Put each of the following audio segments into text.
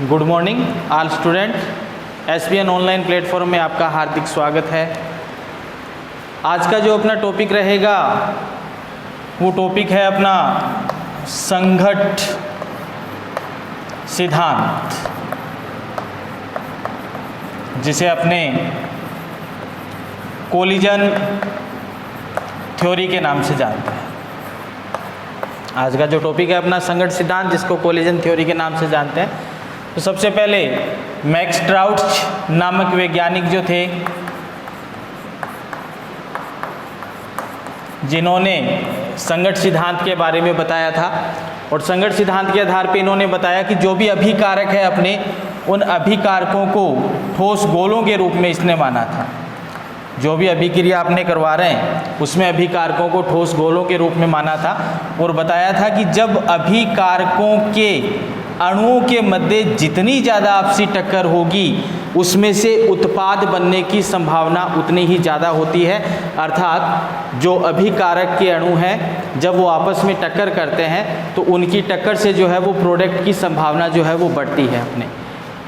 Good morning all student. SBN online platform में आपका हार्दिक स्वागत है। आज का जो अपना टॉपिक रहेगा वो टॉपिक है अपना संघट्ट सिद्धांत, जिसे अपने कोलिजन थ्योरी के नाम से जानते हैं। आज का जो टॉपिक है अपना संघट्ट सिद्धांत, जिसको कोलिजन थ्योरी के नाम से जानते हैं। तो सबसे पहले मैक्स ट्राउट नामक वैज्ञानिक जो थे, जिन्होंने संघट्ट सिद्धांत के बारे में बताया था, और संघट्ट सिद्धांत के आधार पर इन्होंने बताया कि जो भी अभिकारक है अपने, उन अभिकारकों को ठोस गोलों के रूप में इसने माना था। जो भी अभिक्रिया आपने करवा रहे हैं उसमें अभिकारकों को ठोस गोलों के रूप में माना था, और बताया था कि जब अभिकारकों के अणुओं के मध्य जितनी ज़्यादा आपसी टक्कर होगी उसमें से उत्पाद बनने की संभावना उतनी ही ज़्यादा होती है। अर्थात जो अभिकारक के अणु हैं जब वो आपस में टक्कर करते हैं तो उनकी टक्कर से जो है वो प्रोडक्ट की संभावना जो है वो बढ़ती है अपने।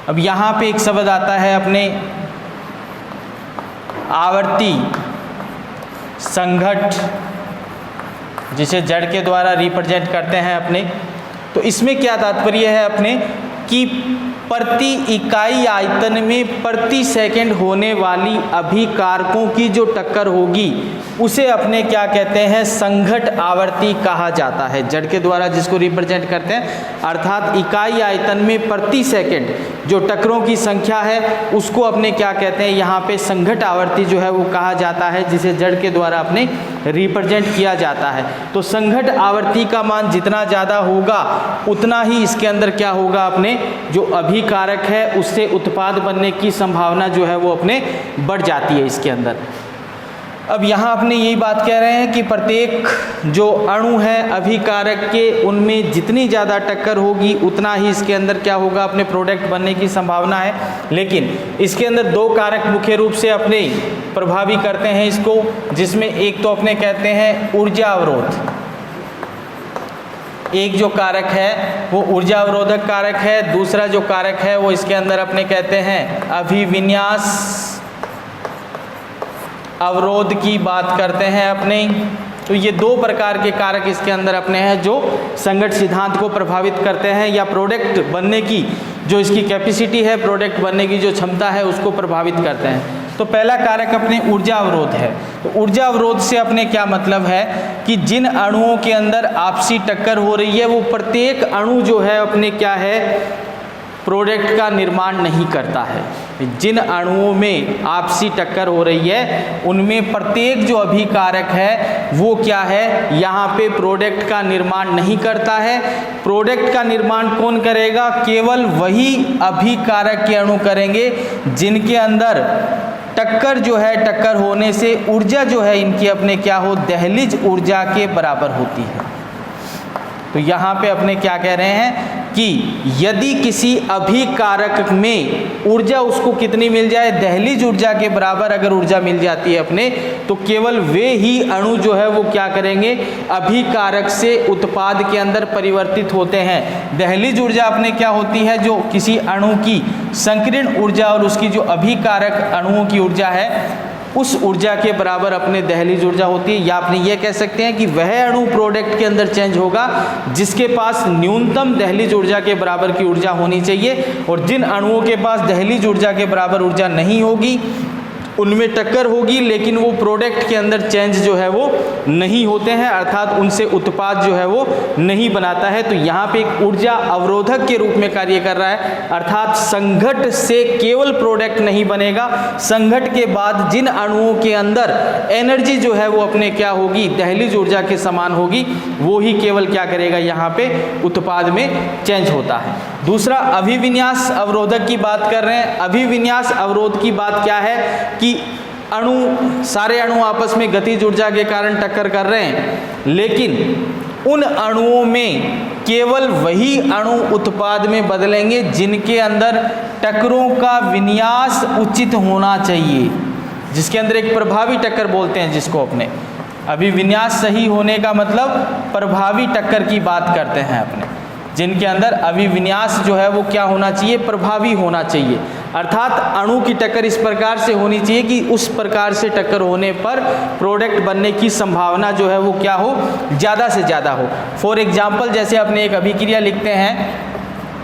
अब यहाँ पे एक शब्द आता है अपने आवर्ती संघट्ट, जिसे जड़ के द्वारा रिप्रेजेंट करते हैं अपने। तो इसमें क्या तात्पर्य है अपने कि प्रति इकाई आयतन में प्रति सेकंड होने वाली अभिकारकों की जो टक्कर होगी उसे अपने क्या कहते हैं, संघट्ट आवर्ती कहा जाता है। जड़ के द्वारा जिसको रिप्रेजेंट करते हैं, अर्थात इकाई आयतन में प्रति सेकंड जो टक्करों की संख्या है उसको अपने क्या कहते हैं, यहाँ पे संघट्ट आवर्ती जो है वो कहा जाता है, जिसे जड़ के द्वारा अपने रिप्रेजेंट किया जाता है। तो संघट्ट आवर्ती का मान जितना ज़्यादा होगा उतना ही इसके अंदर क्या होगा, अपने जो अभिकारक है उससे उत्पाद बनने की संभावना जो है वो अपने बढ़ जाती है इसके अंदर। अब यहाँ अपने यही बात कह रहे हैं कि प्रत्येक जो अणु है अभिकारक के, उनमें जितनी ज़्यादा टक्कर होगी उतना ही इसके अंदर क्या होगा, अपने प्रोडक्ट बनने की संभावना है। लेकिन इसके अंदर दो कारक मुख्य रूप से अपने प्रभावी करते हैं इसको, जिसमें एक तो अपने कहते हैं ऊर्जा अवरोध। एक जो कारक है वो ऊर्जा अवरोधक कारक है, दूसरा जो कारक है वो इसके अंदर अपने कहते हैं अभिविन्यास अवरोध की बात करते हैं अपने। तो ये दो प्रकार के कारक इसके अंदर अपने हैं जो संघट्ट सिद्धांत को प्रभावित करते हैं, या प्रोडक्ट बनने की जो इसकी कैपेसिटी है, प्रोडक्ट बनने की जो क्षमता है उसको प्रभावित करते हैं। तो पहला कारक अपने ऊर्जा अवरोध है। तो ऊर्जा अवरोध से अपने क्या मतलब है कि जिन अणुओं के अंदर आपसी टक्कर हो रही है वो प्रत्येक अणु जो है अपने क्या है, प्रोडक्ट का निर्माण नहीं करता है। जिन अणुओं में आपसी टक्कर हो रही है उनमें प्रत्येक जो अभिकारक है वो क्या है, यहाँ पे प्रोडक्ट का निर्माण नहीं करता है। प्रोडक्ट का निर्माण कौन करेगा, केवल वही अभिकारक के अणु करेंगे जिनके अंदर टक्कर जो है, टक्कर होने से ऊर्जा जो है इनकी अपने क्या हो, दहलीज ऊर्जा के बराबर होती है। तो यहाँ पे अपने क्या कह रहे हैं कि यदि किसी अभिकारक में ऊर्जा उसको कितनी मिल जाए, दहलीज ऊर्जा के बराबर अगर ऊर्जा मिल जाती है अपने, तो केवल वे ही अणु जो है वो क्या करेंगे, अभिकारक से उत्पाद के अंदर परिवर्तित होते हैं। दहलीज ऊर्जा अपने क्या होती है, जो किसी अणु की संकीर्ण ऊर्जा और उसकी जो अभिकारक अणुओं की ऊर्जा है उस ऊर्जा के बराबर अपने दहलीज ऊर्जा होती है। या अपने ये कह सकते हैं कि वह अणु प्रोडक्ट के अंदर चेंज होगा जिसके पास न्यूनतम दहलीज ऊर्जा के बराबर की ऊर्जा होनी चाहिए, और जिन अणुओं के पास दहलीज ऊर्जा के बराबर ऊर्जा नहीं होगी उनमें टक्कर होगी लेकिन वो प्रोडक्ट के अंदर चेंज जो है वो नहीं होते हैं, अर्थात उनसे उत्पाद जो है वो नहीं बनाता है। तो यहाँ पे एक ऊर्जा अवरोधक के रूप में कार्य कर रहा है, अर्थात संघट्ट से केवल प्रोडक्ट नहीं बनेगा, संघट्ट के बाद जिन अणुओं के अंदर एनर्जी जो है वो अपने क्या होगी, दहलीज ऊर्जा के समान होगी, वो ही केवल क्या करेगा, यहाँ पे उत्पाद में चेंज होता है। दूसरा अभिविन्यास अवरोधक की बात कर रहे हैं। अभिविन्यास अवरोध की बात क्या है कि अणु, सारे अणु आपस में गतिज ऊर्जा के कारण टक्कर कर रहे हैं, लेकिन उन अणुओं में केवल वही अणु उत्पाद में बदलेंगे जिनके अंदर टक्करों का विन्यास उचित होना चाहिए, जिसके अंदर एक प्रभावी टक्कर बोलते हैं जिसको अपने। अभिविन्यास सही होने का मतलब प्रभावी टक्कर की बात करते हैं अपने। जिनके अंदर अभिविन्यास जो है वो क्या होना चाहिए, प्रभावी होना चाहिए। अर्थात अणु की टक्कर इस प्रकार से होनी चाहिए कि उस प्रकार से टक्कर होने पर प्रोडक्ट बनने की संभावना जो है वो क्या हो, ज़्यादा से ज़्यादा हो। फॉर एग्जाम्पल जैसे अपने एक अभिक्रिया लिखते हैं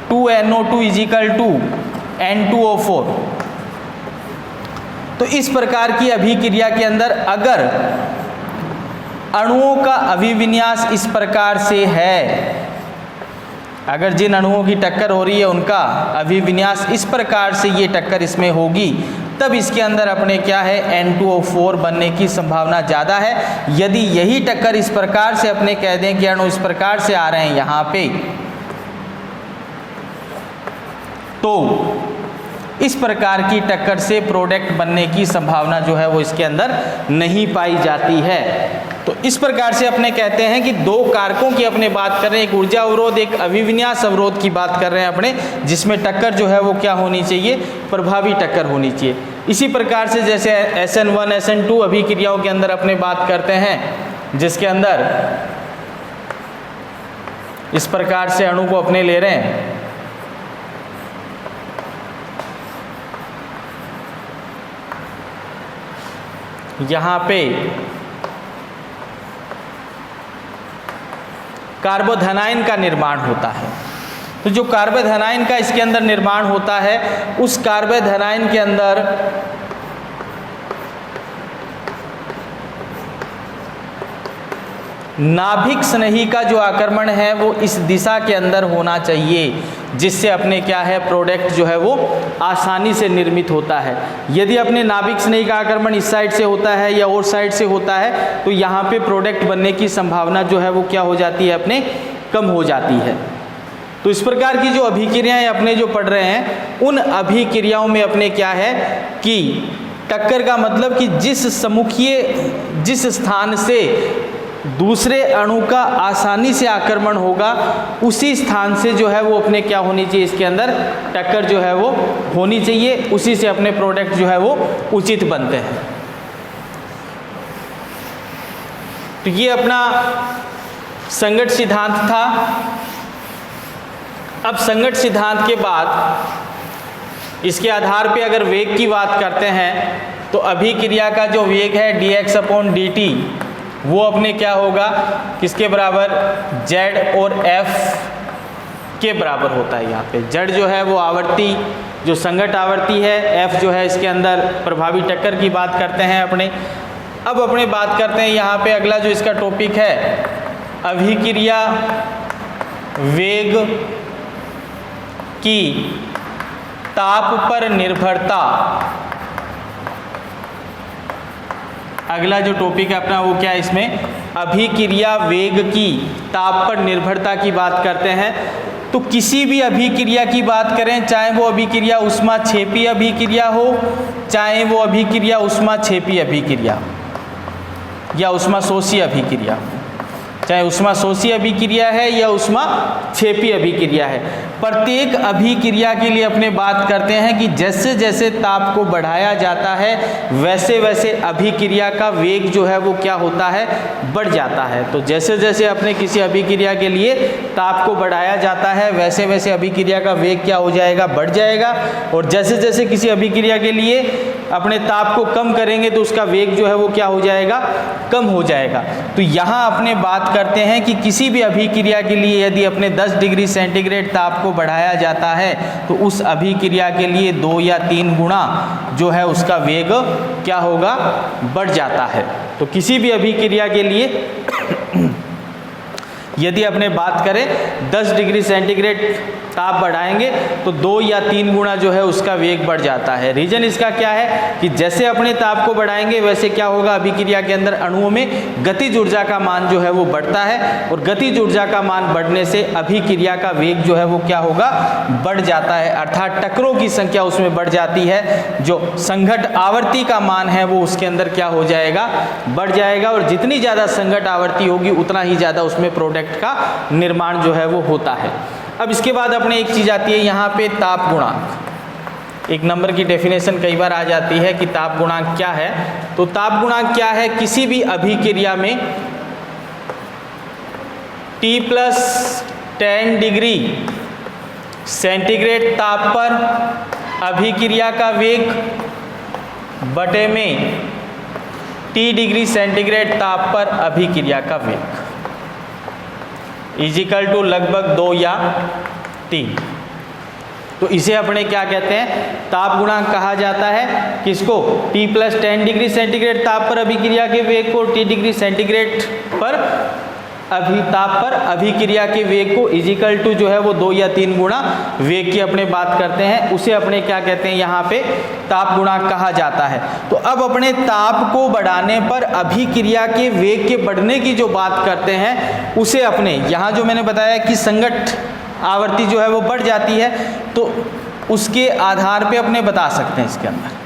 2NO2 = N2O4। तो इस प्रकार की अभिक्रिया के अंदर अगर अणुओं का अभिविन्यास इस प्रकार से है, अगर जिन अणुओं की टक्कर हो रही है उनका अभिविन्यास इस प्रकार से ये टक्कर इसमें होगी, तब इसके अंदर अपने क्या है, N2O4 बनने की संभावना ज़्यादा है। यदि यही टक्कर इस प्रकार से अपने कह दें कि अणु इस प्रकार से आ रहे हैं यहाँ पे, तो इस प्रकार की टक्कर से प्रोडक्ट बनने की संभावना जो है वो इसके अंदर नहीं पाई जाती है। तो इस प्रकार से अपने कहते हैं कि दो कारकों की अपने बात कर रहे हैं, एक ऊर्जा अवरोध, एक अभिविन्यास अवरोध की बात कर रहे हैं अपने, जिसमें टक्कर जो है वो क्या होनी चाहिए, प्रभावी टक्कर होनी चाहिए। इसी प्रकार से जैसे SN1 SN2 अभिक्रियाओं के अंदर अपने बात करते हैं, जिसके अंदर इस प्रकार से अणु को अपने ले रहे हैं, यहाँ पे कार्बोधनाइन का निर्माण होता है। तो जो कार्बोधनाइन का इसके अंदर निर्माण होता है, उस कार्बोधनाइन के अंदर नाभिक स्नेही का जो आक्रमण है वो इस दिशा के अंदर होना चाहिए, जिससे अपने क्या है, प्रोडक्ट जो है वो आसानी से निर्मित होता है। यदि अपने नाभिक स्नेही का आक्रमण इस साइड से होता है या और साइड से होता है, तो यहाँ पे प्रोडक्ट बनने की संभावना जो है वो क्या हो जाती है, अपने कम हो जाती है। तो इस प्रकार की जो अभिक्रियाएं अपने जो पढ़ रहे हैं, उन अभिक्रियाओं में अपने क्या है कि टक्कर का मतलब कि जिस स्थान से दूसरे अणु का आसानी से आक्रमण होगा, उसी स्थान से जो है वो अपने क्या होनी चाहिए, इसके अंदर टक्कर जो है वो होनी चाहिए, उसी से अपने प्रोडक्ट जो है वो उचित बनते हैं। तो ये अपना संगत सिद्धांत था। अब संगत सिद्धांत के बाद इसके आधार पे अगर वेग की बात करते हैं, तो अभिक्रिया का जो वेग है dx/dt वो अपने क्या होगा, किसके बराबर, z और f के बराबर होता है। यहाँ पे z जो है वो आवर्ती, जो संगत आवर्ती है, f जो है इसके अंदर प्रभावी टक्कर की बात करते हैं अपने। अब अपने बात करते हैं यहाँ पे अगला जो इसका टॉपिक है, अभिक्रिया वेग की ताप पर निर्भरता। अगला जो टॉपिक है अपना वो क्या है, इसमें अभिक्रिया वेग की ताप पर निर्भरता की बात करते हैं। तो किसी भी अभिक्रिया की बात करें, चाहे वो अभिक्रिया ऊष्माक्षेपी अभिक्रिया हो, चाहे वो अभिक्रिया ऊष्माक्षेपी अभिक्रिया या ऊष्माशोषी अभिक्रिया, चाहे ऊष्माशोषी अभिक्रिया है या ऊष्माक्षेपी अभिक्रिया है, प्रत्येक अभिक्रिया के लिए अपने बात करते हैं कि जैसे जैसे ताप को बढ़ाया जाता है, वैसे वैसे अभिक्रिया का वेग जो है वो क्या होता है, बढ़ जाता है। तो जैसे जैसे अपने किसी अभिक्रिया के लिए ताप को बढ़ाया जाता है, वैसे वैसे अभिक्रिया का वेग क्या हो जाएगा, बढ़ जाएगा। और जैसे जैसे किसी अभिक्रिया के लिए अपने ताप को कम करेंगे, तो उसका वेग जो है वो क्या हो जाएगा, कम हो जाएगा। तो यहाँ अपने बात करते हैं कि किसी भी अभिक्रिया के लिए यदि अपने 10 डिग्री सेंटीग्रेड ताप को बढ़ाया जाता है, तो उस अभिक्रिया के लिए 2 या 3 गुना जो है उसका वेग क्या होगा, बढ़ जाता है। तो किसी भी अभिक्रिया के लिए यदि अपने बात करें 10 डिग्री सेंटीग्रेड ताप बढ़ाएंगे तो 2 या 3 गुना जो है उसका वेग बढ़ जाता है। रीजन इसका क्या है कि जैसे अपने ताप को बढ़ाएंगे वैसे क्या होगा, अभिक्रिया के अंदर अणुओं में गतिज ऊर्जा का मान जो है वो बढ़ता है, और गतिज ऊर्जा का मान बढ़ने से अभिक्रिया का वेग जो है वो क्या होगा, बढ़ जाता है। अर्थात टक्करों की संख्या उसमें बढ़ जाती है, जो संघट आवर्ती का मान है वो उसके अंदर क्या हो जाएगा, बढ़ जाएगा। और जितनी ज़्यादा संघट आवर्ती होगी उतना ही ज़्यादा उसमें प्रोडक्ट का निर्माण जो है वो होता है। अब इसके बाद अपने एक चीज़ आती है यहाँ पे ताप गुणांक। एक नंबर की डेफिनेशन कई बार आ जाती है कि ताप गुणांक क्या है। तो ताप गुणांक क्या है, किसी भी अभिक्रिया में T+10 डिग्री सेंटीग्रेड ताप पर अभिक्रिया का वेग बटे में T डिग्री सेंटीग्रेड ताप पर अभिक्रिया का वेग इजिकल टू लगभग 2 या 3। तो इसे अपने क्या कहते हैं, ताप गुणांक कहा जाता है। किसको? T+10 डिग्री सेंटीग्रेड ताप पर अभिक्रिया के वेग को T डिग्री सेंटीग्रेड पर ताप पर अभिक्रिया के वेग को इजिकल टू जो है वो 2 या 3 गुणा वेग की अपने बात करते हैं, उसे अपने क्या कहते हैं, यहाँ पे ताप गुणांक कहा जाता है। तो अब अपने ताप को बढ़ाने पर अभिक्रिया के वेग के बढ़ने की जो बात करते हैं, उसे अपने यहाँ जो मैंने बताया कि संघट आवर्ती जो है वो बढ़ जाती है, तो उसके आधार पे अपने बता सकते हैं इसके अंदर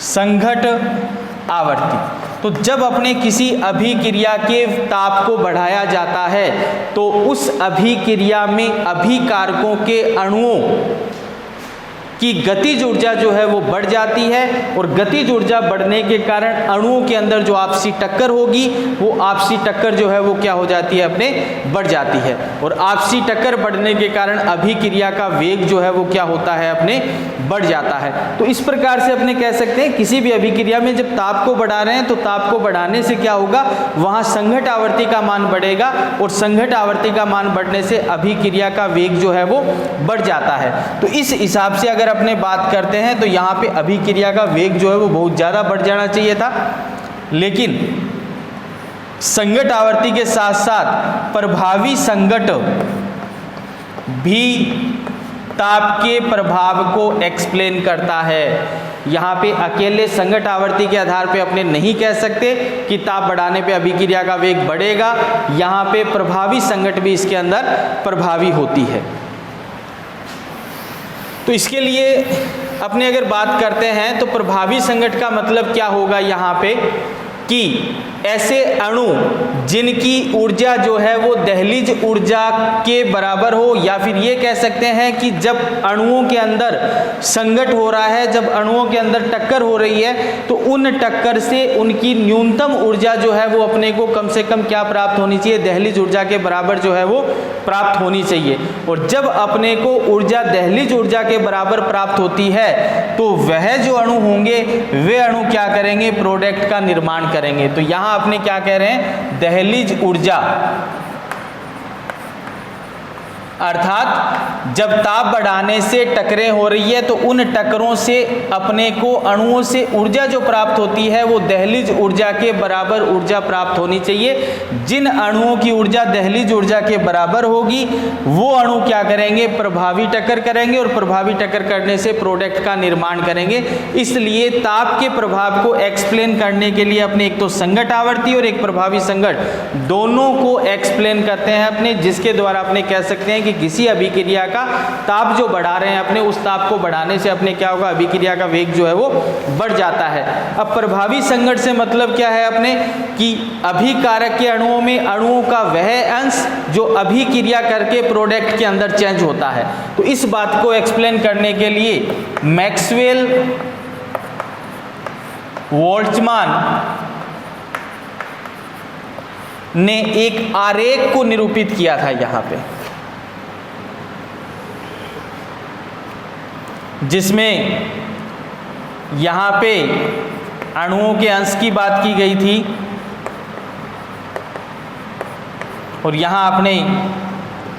संघट आवर्ती। तो जब अपने किसी अभिक्रिया के ताप को बढ़ाया जाता है तो उस अभिक्रिया में अभिकारकों के अणुओं की गतिज ऊर्जा जो है वो बढ़ जाती है, और गतिज ऊर्जा बढ़ने के कारण अणुओं के अंदर जो आपसी टक्कर होगी, वो आपसी टक्कर जो है वो क्या हो जाती है, अपने बढ़ जाती है। और आपसी टक्कर बढ़ने के कारण अभिक्रिया का वेग जो है वो क्या होता है, अपने बढ़ जाता है। तो इस प्रकार से अपने कह सकते हैं किसी भी अभिक्रिया में जब ताप को बढ़ा रहे हैं तो ताप को बढ़ाने से क्या होगा, वहाँ संघट आवर्ती का मान बढ़ेगा, और संघट आवर्ती का मान बढ़ने से अभिक्रिया का वेग जो है वो बढ़ जाता है। तो इस हिसाब से अगर अपने बात करते हैं तो यहाँ पे अभिक्रिया का वेग जो है वो बहुत ज़्यादा बढ़ जाना चाहिए था, लेकिन संघट आवर्ती के साथ साथ प्रभावी संघट भी ताप के प्रभाव को एक्सप्लेन करता है। यहाँ पे अकेले संघट आवर्ती के आधार पे अपने नहीं कह सकते कि ताप बढ़ाने पे अभिक्रिया का वेग बढ़ेगा, यहाँ पे प्रभावी संघट भी इसके अंदर प्रभावी होती है। तो इसके लिए अपने अगर बात करते हैं तो प्रभावी संघट का मतलब क्या होगा यहाँ पे, कि ऐसे अणु जिनकी ऊर्जा जो है वो दहलीज ऊर्जा के बराबर हो, या फिर ये कह सकते हैं कि जब अणुओं के अंदर संघट हो रहा है, जब अणुओं के अंदर टक्कर हो रही है, तो उन टक्कर से उनकी न्यूनतम ऊर्जा जो है वो अपने को कम से कम क्या प्राप्त होनी चाहिए, दहलीज ऊर्जा के बराबर जो है वो प्राप्त होनी चाहिए। और जब अपने को ऊर्जा दहलीज ऊर्जा के बराबर प्राप्त होती है तो वह जो अणु होंगे वे अणु क्या करेंगे, प्रोडक्ट का निर्माण करेंगे। तो यहाँ अपने क्या कह रहे हैं, दहलीज ऊर्जा, अर्थात जब ताप बढ़ाने से टकरें हो रही है तो उन टकरों से अपने को अणुओं से ऊर्जा जो प्राप्त होती है वो दहलीज ऊर्जा के बराबर ऊर्जा प्राप्त होनी चाहिए। जिन अणुओं की ऊर्जा दहलीज ऊर्जा के बराबर होगी वो अणु क्या करेंगे, प्रभावी टक्कर करेंगे, और प्रभावी टक्कर करने से प्रोडक्ट का निर्माण करेंगे। इसलिए ताप के प्रभाव को एक्सप्लेन करने के लिए अपने एक तो संघट आवर्ती और एक प्रभावी संघट दोनों को एक्सप्लेन करते हैं अपने, जिसके द्वारा अपने कह सकते हैं कि किसी अभिक्रिया का ताप जो बढ़ा रहे हैं अपने, उस ताप को बढ़ाने से अपने क्या होगा, अभिक्रिया का वेग जो है वो बढ़ जाता है। अब प्रभावी संघट से मतलब क्या है अपने, कि अभिकारक के अणुओं में अणुओं का वह अंश जो अभिक्रिया करके प्रोडक्ट के अंदर चेंज होता है। तो इस बात को एक्सप्लेन करने के लिए मैक्सवेल बोल्ट्जमान ने एक आरेख को निरूपित किया था यहाँ पे, जिसमें यहाँ पे अणुओं के अंश की बात की गई थी, और यहाँ अपने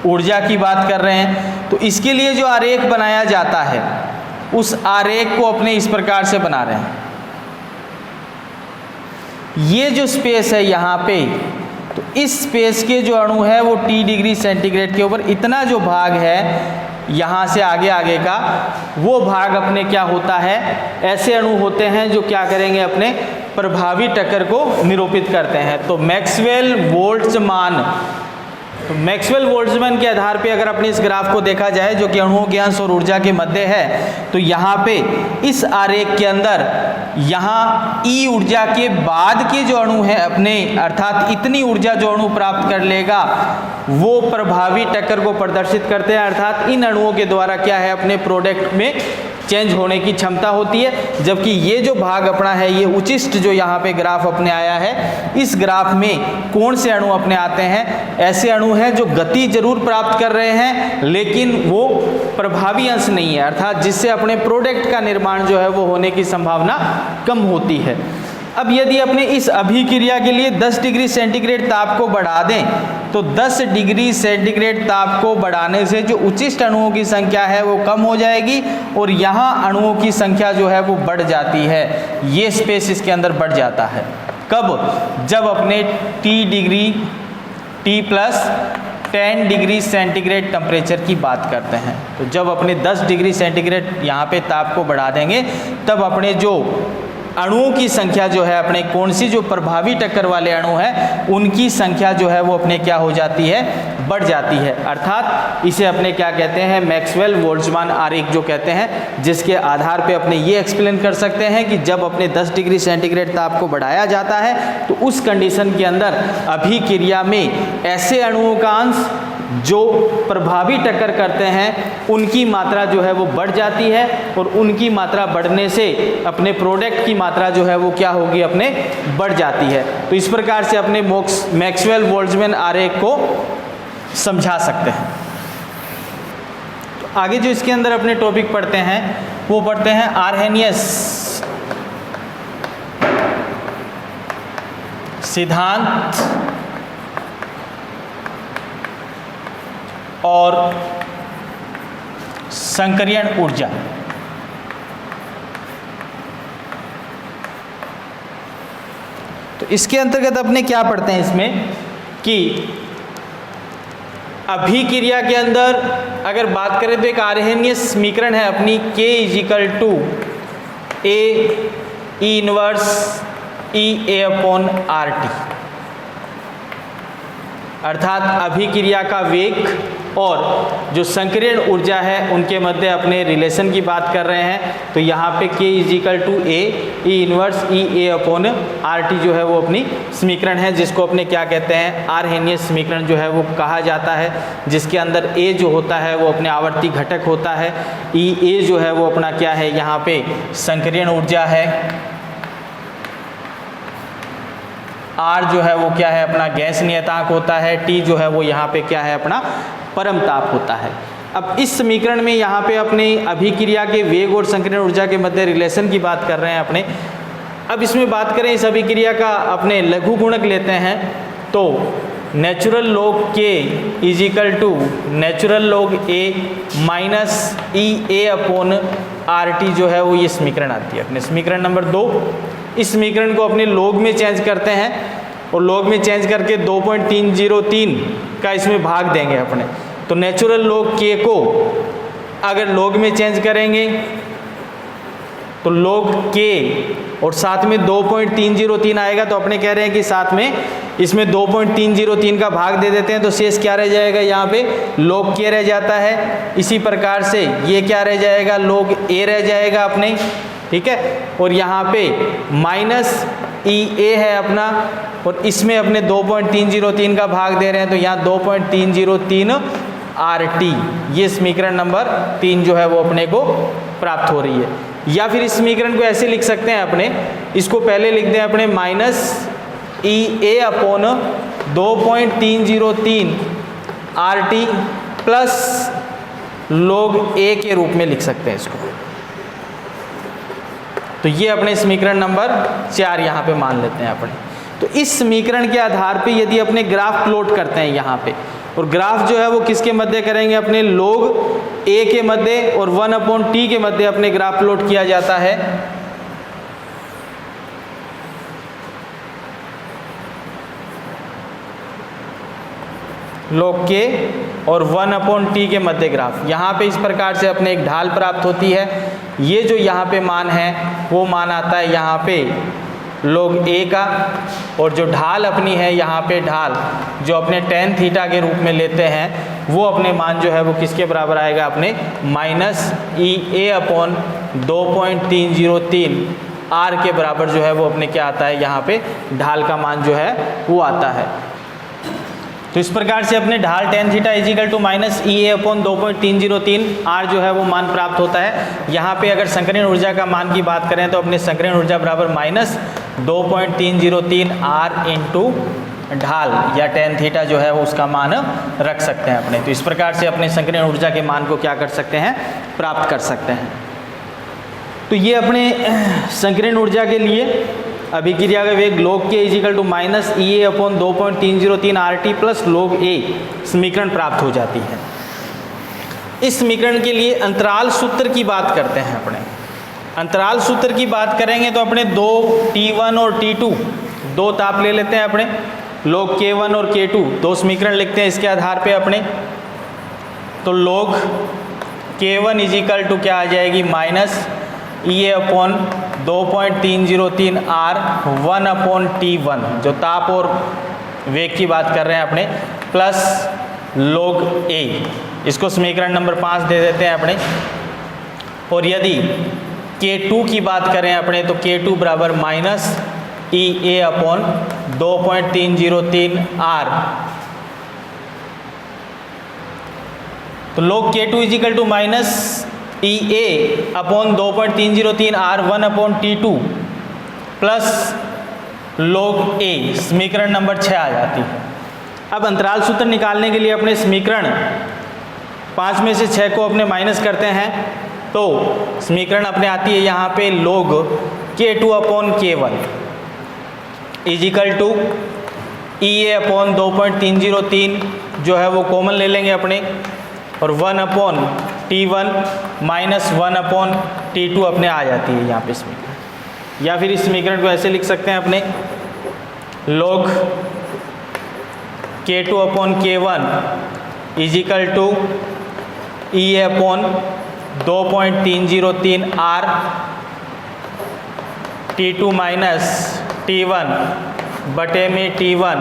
ऊर्जा की बात कर रहे हैं। तो इसके लिए जो आरेख बनाया जाता है उस आरेख को अपने इस प्रकार से बना रहे हैं। ये जो स्पेस है यहाँ पे, तो इस स्पेस के जो अणु है वो T डिग्री सेंटीग्रेड के ऊपर इतना जो भाग है यहाँ से आगे आगे का, वो भाग अपने क्या होता है, ऐसे अणु होते हैं जो क्या करेंगे, अपने प्रभावी टक्कर को निरूपित करते हैं। तो मैक्सवेल बोल्ट्जमान के आधार पे अगर अपने इस ग्राफ को देखा जाए जो कि अणुओं के अंश और ऊर्जा के मध्य है, तो यहाँ पे इस आरेख के अंदर यहाँ E ऊर्जा के बाद के जो अणु हैं अपने, अर्थात इतनी ऊर्जा जो अणु प्राप्त कर लेगा वो प्रभावी टक्कर को प्रदर्शित करते हैं, अर्थात इन अणुओं के द्वारा क्या है, अपने प्रोडक्ट में चेंज होने की क्षमता होती है। जबकि ये जो भाग अपना है, ये उचिष्ट जो यहाँ पे ग्राफ अपने आया है, इस ग्राफ में कौन से अणु अपने आते हैं? ऐसे अणु हैं जो गति जरूर प्राप्त कर रहे हैं लेकिन वो प्रभावी अंश नहीं है, अर्थात जिससे अपने प्रोडक्ट का निर्माण जो है वो होने की संभावना कम होती है। अब यदि अपने इस अभिक्रिया के लिए 10 डिग्री सेंटीग्रेड ताप को बढ़ा दें तो 10 डिग्री सेंटीग्रेड ताप को बढ़ाने से जो उचिष्ट अणुओं की संख्या है वो कम हो जाएगी और यहाँ अणुओं की संख्या जो है वो बढ़ जाती है। ये स्पेस इसके अंदर बढ़ जाता है। कब? जब अपने T plus 10 degree centigrade temperature की बात करते हैं। तो जब अपने 10 डिग्री सेंटीग्रेड यहाँ पे ताप को बढ़ा देंगे तब अपने जो अणुओं की संख्या जो है, अपने कौन सी जो प्रभावी टक्कर वाले अणु हैं उनकी संख्या जो है वो अपने क्या हो जाती है? बढ़ जाती है। अर्थात इसे अपने क्या कहते हैं? मैक्सवेल बोल्ट्जमान आरेख जो कहते हैं, जिसके आधार पे अपने ये एक्सप्लेन कर सकते हैं कि जब अपने 10 डिग्री सेंटीग्रेड ताप को बढ़ाया जाता है तो उस कंडीशन के अंदर अभिक्रिया में ऐसे अणुओं का अंश जो प्रभावी टक्कर करते हैं उनकी मात्रा जो है वो बढ़ जाती है और उनकी मात्रा बढ़ने से अपने प्रोडक्ट की मात्रा जो है वो क्या होगी? अपने बढ़ जाती है। तो इस प्रकार से अपने मैक्सवेल बोल्ट्जमान आरेख को समझा सकते हैं। तो आगे जो इसके अंदर अपने टॉपिक पढ़ते हैं वो पढ़ते हैं आर्हेनियस सिद्धांत और संकरीयण ऊर्जा। तो इसके अंतर्गत अपने क्या पढ़ते हैं इसमें कि अभिक्रिया के अंदर अगर बात करें तो एक आर्हेनियस समीकरण है अपनी K = A E inverse EA/RT, अर्थात अभिक्रिया का वेग और जो संकरीयण ऊर्जा है उनके मध्य अपने रिलेशन की बात कर रहे हैं। तो यहाँ पे K = A E inverse EA/RT जो है वो अपनी समीकरण है, जिसको अपने क्या कहते हैं? आर्हेनियस समीकरण जो है वो कहा जाता है, जिसके अंदर A जो होता है वो अपने आवर्ती घटक होता है, EA जो है वो अपना क्या है? यहाँ पे संकरीयण ऊर्जा है, R जो है वो क्या है? अपना गैस नियतांक होता है, T जो है वो यहाँ पे क्या है? अपना परम ताप होता है। अब इस समीकरण में यहाँ पे अपने अभिक्रिया के वेग और संकरीयण ऊर्जा के मध्य रिलेशन की बात कर रहे हैं अपने। अब इसमें बात करें इस अभिक्रिया का अपने लघु गुणक लेते हैं तो natural log K = natural log A minus EA/RT जो है वो ये समीकरण आती है अपने। समीकरण नंबर 2, इस समीकरण को अपने लॉग में चेंज करते हैं और लॉग में चेंज करके 2.303 का इसमें भाग देंगे अपने। तो नेचुरल लॉग K को अगर लॉग में चेंज करेंगे तो लॉग K और साथ में 2.303 आएगा, तो अपने कह रहे हैं कि साथ में इसमें 2.303 का भाग दे देते हैं तो शेष क्या रह जाएगा? यहाँ पे log K रह जाता है। इसी प्रकार से ये क्या रह जाएगा? log A रह जाएगा अपने, ठीक है। और यहाँ पे माइनस EA है अपना और इसमें अपने 2.303 का भाग दे रहे हैं तो यहाँ 2.303 RT, ये समीकरण नंबर 3 जो है वो अपने को प्राप्त हो रही है। या फिर इस समीकरण को ऐसे लिख सकते हैं अपने, इसको पहले लिख दें अपने minus EA/2.303 RT plus log A के रूप में लिख सकते हैं इसको। तो ये अपने समीकरण नंबर 4 यहाँ पे मान लेते हैं अपने। तो इस समीकरण के आधार पे यदि अपने ग्राफ प्लॉट करते हैं यहाँ पे, और ग्राफ जो है वो किसके मध्य करेंगे? अपने log A के मध्य और 1/T के मध्य अपने ग्राफ प्लॉट किया जाता है। log K और 1/T के मध्य ग्राफ, यहाँ पे इस प्रकार से अपने एक ढाल प्राप्त होती है। ये जो यहाँ पे मान है वो मान आता है यहाँ पे log A का, और जो ढाल अपनी है यहाँ पे ढाल जो अपने tan थीटा के रूप में लेते हैं वो अपने मान जो है वो किसके बराबर आएगा? अपने माइनस EA/2.303 R के बराबर जो है वो अपने क्या आता है? यहाँ पे ढाल का मान जो है वो आता है। तो इस प्रकार से अपने ढाल tan theta is equal to minus E A upon 2.303 R जो है वो मान प्राप्त होता है। यहाँ पे अगर संकीर्ण ऊर्जा का मान की बात करें तो अपने संकीर्ण ऊर्जा बराबर माइनस 2.303 आर इंटू ढाल या tan थीटा जो है वो उसका मान रख सकते हैं अपने। तो इस प्रकार से अपने संकीर्ण ऊर्जा के मान को क्या कर सकते हैं, प्राप्त कर सकते हैं। तो ये अपने संकीर्ण ऊर्जा के लिए अभिक्रिया का वेग log k is equal to minus E A upon 2.303 R T plus log a समीकरण प्राप्त हो जाती है। इस समीकरण के लिए अंतराल सूत्र की बात करते हैं अपने। अंतराल सूत्र की बात करेंगे तो अपने दो T1 और T2 दो ताप ले लेते हैं अपने, log K1 और K2 दो समीकरण लिखते हैं इसके आधार पे अपने। तो log K1 इजिकल टू क्या आ जाएगी, minus E A upon 2.303 R 1 upon T1 जो ताप और वेग की बात कर रहे हैं अपने, प्लस log A, इसको समीकरण नंबर 5 दे देते हैं अपने। और यदि K2 की बात करें अपने तो K2 बराबर minus E A upon 2.303 R. तो log K2 is equal to minus E A upon 2.303 R 1 upon T2 plus log A, समीकरण नंबर 6 आ जाती है। अब अंतराल सूत्र निकालने के लिए अपने समीकरण 5 में से 6 को अपने माइनस करते हैं तो समीकरण अपने आती है यहाँ पे log K2 अपॉन K1 is equal to E A upon 2.303 जो है वो कॉमन ले लेंगे अपने, और 1 upon T1 minus 1 upon T2 अपने आ जाती है यहाँ पे समीकरण। या फिर इस समीकरण को ऐसे लिख सकते हैं अपने, log K2 अपॉन K1 is equal to E A upon 2.303 R T2 minus T1 बटे में T1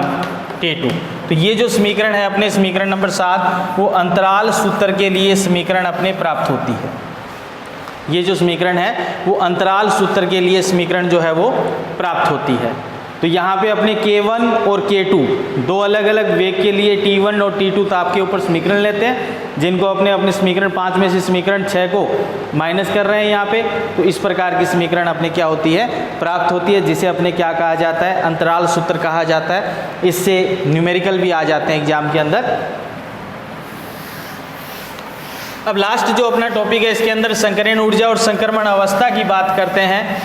T2। तो ये जो समीकरण है अपने समीकरण नंबर 7 वो अंतराल सूत्र के लिए समीकरण अपने प्राप्त होती है। ये जो समीकरण है वो अंतराल सूत्र के लिए समीकरण जो है वो प्राप्त होती है। तो यहाँ पे अपने K1 और K2 दो अलग अलग वेग के लिए T1 और T2 ताप के ऊपर समीकरण लेते हैं, जिनको अपने समीकरण 5 में से समीकरण 6 को माइनस कर रहे हैं यहाँ पे। तो इस प्रकार की समीकरण अपने क्या होती है, प्राप्त होती है, जिसे अपने क्या कहा जाता है, अंतराल सूत्र कहा जाता है। इससे न्यूमेरिकल भी आ जाते हैं एग्जाम के अंदर। अब लास्ट जो अपना टॉपिक है इसके अंदर संकीर्ण ऊर्जा और संक्रमण अवस्था की बात करते हैं।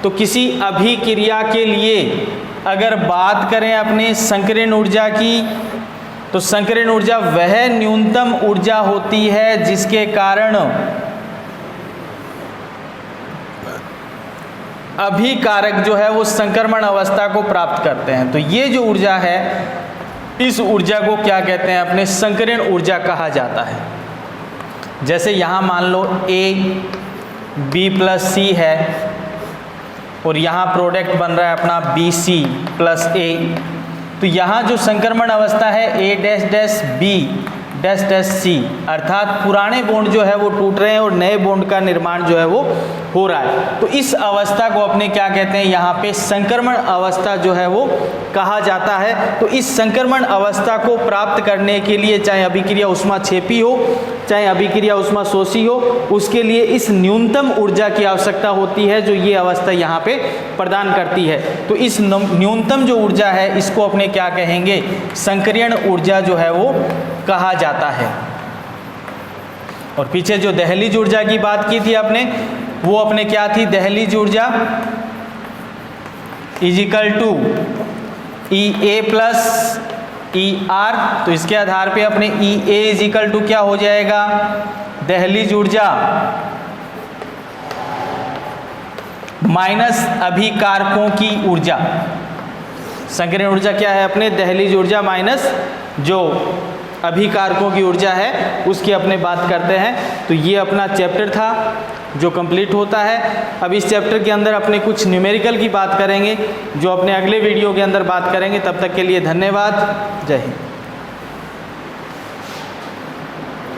तो किसी अभिक्रिया के लिए अगर बात करें अपने संकीर्ण ऊर्जा की, तो संकीर्ण ऊर्जा वह न्यूनतम ऊर्जा होती है जिसके कारण अभिकारक जो है वो संक्रमण अवस्था को प्राप्त करते हैं। तो ये जो ऊर्जा है इस ऊर्जा को क्या कहते हैं, अपने संकीर्ण ऊर्जा कहा जाता है। जैसे यहाँ मान लो A B प्लस C है और यहाँ प्रोडक्ट बन रहा है अपना BC प्लस A। तो यहाँ जो संक्रमण अवस्था है A dash dash B dash dash C, अर्थात पुराने बॉन्ड जो है वो टूट रहे हैं और नए बॉन्ड का निर्माण जो है वो हो रहा है। तो इस अवस्था को अपने क्या कहते हैं, यहाँ पे संक्रमण अवस्था जो है वो कहा जाता है। तो इस संक्रमण अवस्था को प्राप्त करने के लिए चाहे अभिक्रिया ऊष्माक्षेपी हो चाहे अभिक्रिया ऊष्माशोषी हो, उसके लिए इस न्यूनतम ऊर्जा की आवश्यकता होती है जो ये अवस्था यहाँ पे प्रदान करती है। तो इस न्यूनतम जो ऊर्जा है इसको अपने क्या कहेंगे, संकीर्ण ऊर्जा जो है वो कहा जाता है। और पीछे जो दहलीज ऊर्जा की बात की थी अपने, वो अपने क्या थी, दहलीज ऊर्जा is equal to E A plus E R. तो इसके आधार पे अपने ई ए इजिकल टू क्या हो जाएगा, दहलीज ऊर्जा माइनस अभिकारकों की ऊर्जा। संकीर्ण ऊर्जा क्या है अपने, दहलीज ऊर्जा माइनस जो अभिकारकों की ऊर्जा है उसकी अपने बात करते हैं। तो ये अपना चैप्टर था जो कंप्लीट होता है। अब इस चैप्टर के अंदर अपने कुछ न्यूमेरिकल की बात करेंगे जो अपने अगले वीडियो के अंदर बात करेंगे। तब तक के लिए धन्यवाद, जय हिंद।